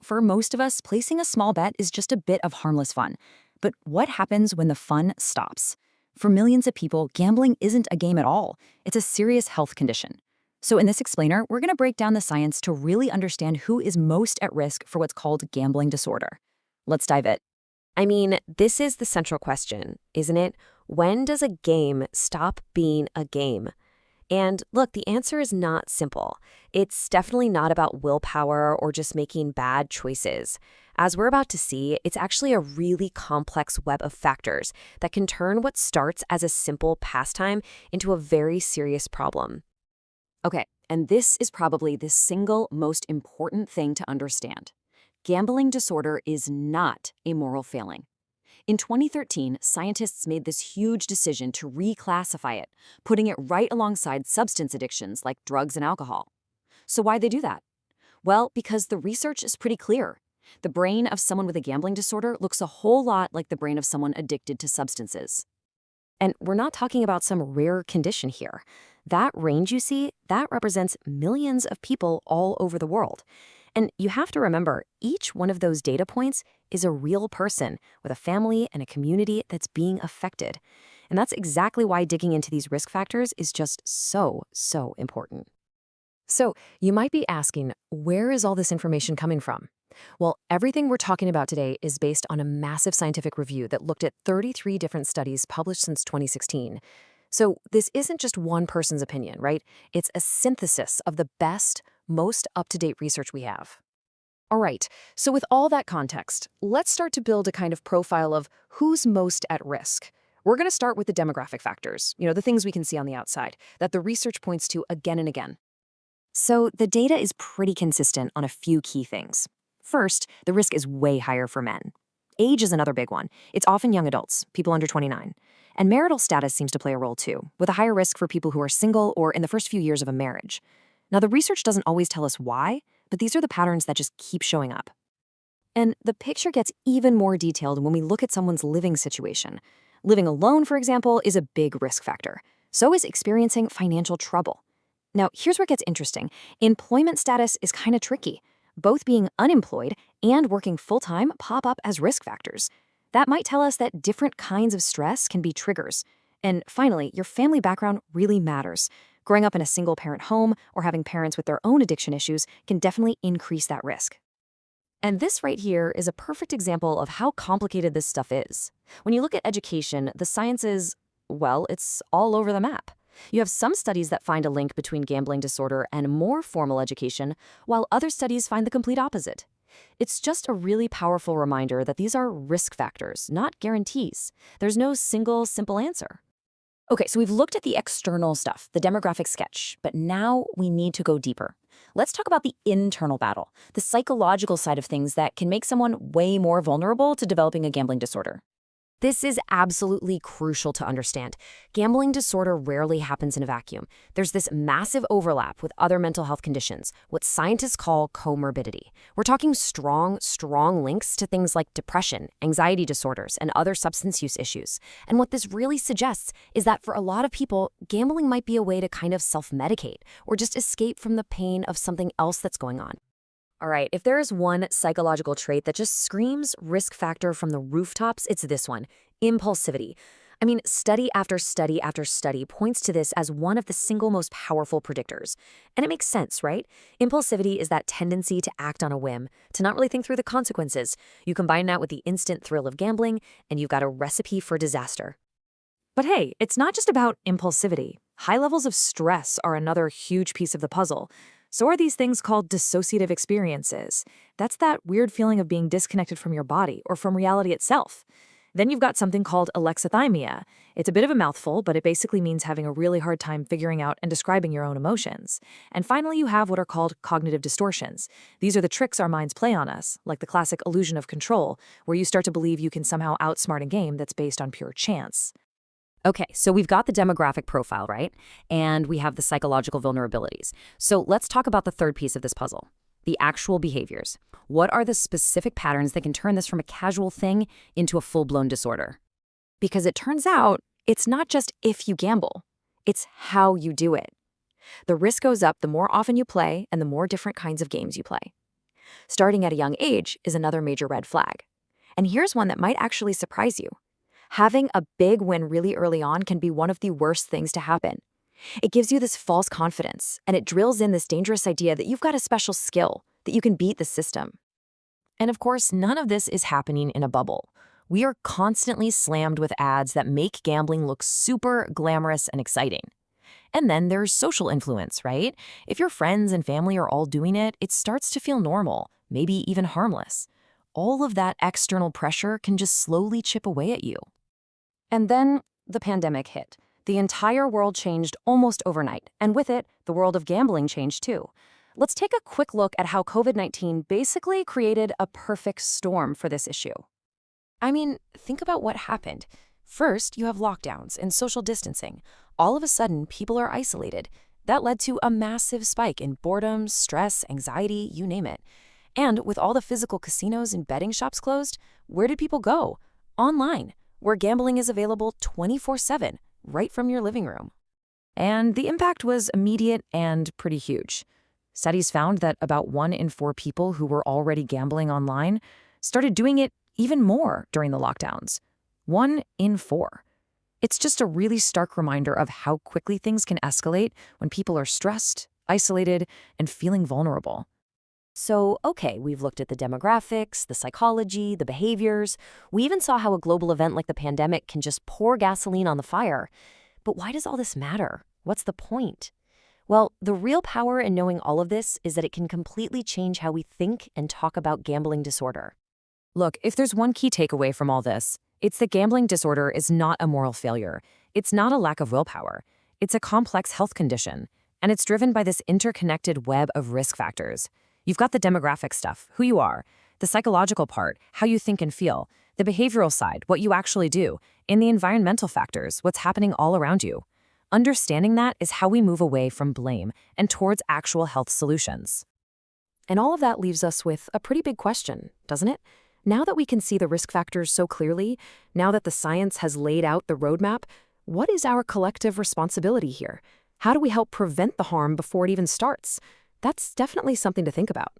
For most of us, placing a small bet is just a bit of harmless fun. But what happens when the fun stops? For millions of people, gambling isn't a game at all. It's a serious health condition. So in this explainer, we're going to break down the science to really understand who is most at risk for what's called gambling disorder. Let's dive in. This is the central question, isn't it? When does a game stop being a game? And look, the answer is not simple. It's definitely not about willpower or just making bad choices. As we're about to see, it's actually a really complex web of factors that can turn what starts as a simple pastime into a very serious problem. Okay, and this is probably the single most important thing to understand. Gambling disorder is not a moral failing. In 2013, scientists made this huge decision to reclassify it, putting it right alongside substance addictions like drugs and alcohol. So why'd they do that? Well, because the research is pretty clear. The brain of someone with a gambling disorder looks a whole lot like the brain of someone addicted to substances. And we're not talking about some rare condition here. That range you see, that represents millions of people all over the world. And you have to remember, each one of those data points is a real person with a family and a community that's being affected. And that's exactly why digging into these risk factors is just so important. So you might be asking, where is all this information coming from? Well, everything we're talking about today is based on a massive scientific review that looked at 33 different studies published since 2016. So this isn't just one person's opinion, right? It's a synthesis of the best, most up-to-date research we have. All right, so with all that context, let's start to build a kind of profile of who's most at risk. We're going to start with the demographic factors, the things we can see on the outside, that the research points to again and again. So the data is pretty consistent on a few key things. First, the risk is way higher for men. Age is another big one. It's often young adults, people under 29. And marital status seems to play a role too, with a higher risk for people who are single or in the first few years of a marriage. Now, the research doesn't always tell us why, but these are the patterns that just keep showing up. And the picture gets even more detailed when we look at someone's living situation. Living alone, for example, is a big risk factor. So is experiencing financial trouble. Now, here's where it gets interesting. Employment status is kind of tricky. Both being unemployed and working full-time pop up as risk factors. That might tell us that different kinds of stress can be triggers. And finally, your family background really matters. Growing up in a single-parent home or having parents with their own addiction issues can definitely increase that risk. And this right here is a perfect example of how complicated this stuff is. When you look at education, the science is, well, it's all over the map. You have some studies that find a link between gambling disorder and more formal education, while other studies find the complete opposite. It's just a really powerful reminder that these are risk factors, not guarantees. There's no single, simple answer. Okay, so we've looked at the external stuff, the demographic sketch, but now we need to go deeper. Let's talk about the internal battle, the psychological side of things that can make someone way more vulnerable to developing a gambling disorder. This is absolutely crucial to understand. Gambling disorder rarely happens in a vacuum. There's this massive overlap with other mental health conditions, what scientists call co-morbidity. We're talking strong links to things like depression, anxiety disorders, and other substance use issues. And what this really suggests is that for a lot of people, gambling might be a way to kind of self-medicate or just escape from the pain of something else that's going on. All right, if there is one psychological trait that just screams risk factor from the rooftops, it's this one, impulsivity. Study after study after study points to this as one of the single most powerful predictors. And it makes sense, right? Impulsivity is that tendency to act on a whim, to not really think through the consequences. You combine that with the instant thrill of gambling, and you've got a recipe for disaster. But hey, it's not just about impulsivity. High levels of stress are another huge piece of the puzzle. So are these things called dissociative experiences. That's that weird feeling of being disconnected from your body or from reality itself. Then you've got something called alexithymia. It's a bit of a mouthful, but it basically means having a really hard time figuring out and describing your own emotions. And finally, you have what are called cognitive distortions. These are the tricks our minds play on us, like the classic illusion of control, where you start to believe you can somehow outsmart a game that's based on pure chance. Okay, so we've got the demographic profile, right? And we have the psychological vulnerabilities. So let's talk about the third piece of this puzzle, the actual behaviors. What are the specific patterns that can turn this from a casual thing into a full-blown disorder? Because it turns out, it's not just if you gamble, it's how you do it. The risk goes up the more often you play and the more different kinds of games you play. Starting at a young age is another major red flag. And here's one that might actually surprise you. Having a big win really early on can be one of the worst things to happen. It gives you this false confidence, and it drills in this dangerous idea that you've got a special skill, that you can beat the system. And of course, none of this is happening in a bubble. We are constantly slammed with ads that make gambling look super glamorous and exciting. And then there's social influence, right? If your friends and family are all doing it, it starts to feel normal, maybe even harmless. All of that external pressure can just slowly chip away at you. And then the pandemic hit. The entire world changed almost overnight, and with it, the world of gambling changed too. Let's take a quick look at how COVID-19 basically created a perfect storm for this issue. I mean, think about what happened. First, you have lockdowns and social distancing. All of a sudden, people are isolated. That led to a massive spike in boredom, stress, anxiety, you name it. And with all the physical casinos and betting shops closed, where did people go? Online, where gambling is available 24/7, right from your living room. And the impact was immediate and pretty huge. Studies found that about 1 in 4 people who were already gambling online started doing it even more during the lockdowns. 1 in 4. It's just a really stark reminder of how quickly things can escalate when people are stressed, isolated, and feeling vulnerable. So, okay, we've looked at the demographics, the psychology, the behaviors. We even saw how a global event like the pandemic can just pour gasoline on the fire. But why does all this matter? What's the point? Well, the real power in knowing all of this is that it can completely change how we think and talk about gambling disorder. Look, if there's one key takeaway from all this, it's that gambling disorder is not a moral failure. It's not a lack of willpower. It's a complex health condition, and it's driven by this interconnected web of risk factors. You've got the demographic stuff, who you are, the psychological part, how you think and feel, the behavioral side, what you actually do, and the environmental factors, what's happening all around you. Understanding that is how we move away from blame and towards actual health solutions. And all of that leaves us with a pretty big question, doesn't it? Now that we can see the risk factors so clearly, now that the science has laid out the roadmap, what is our collective responsibility here? How do we help prevent the harm before it even starts? That's definitely something to think about.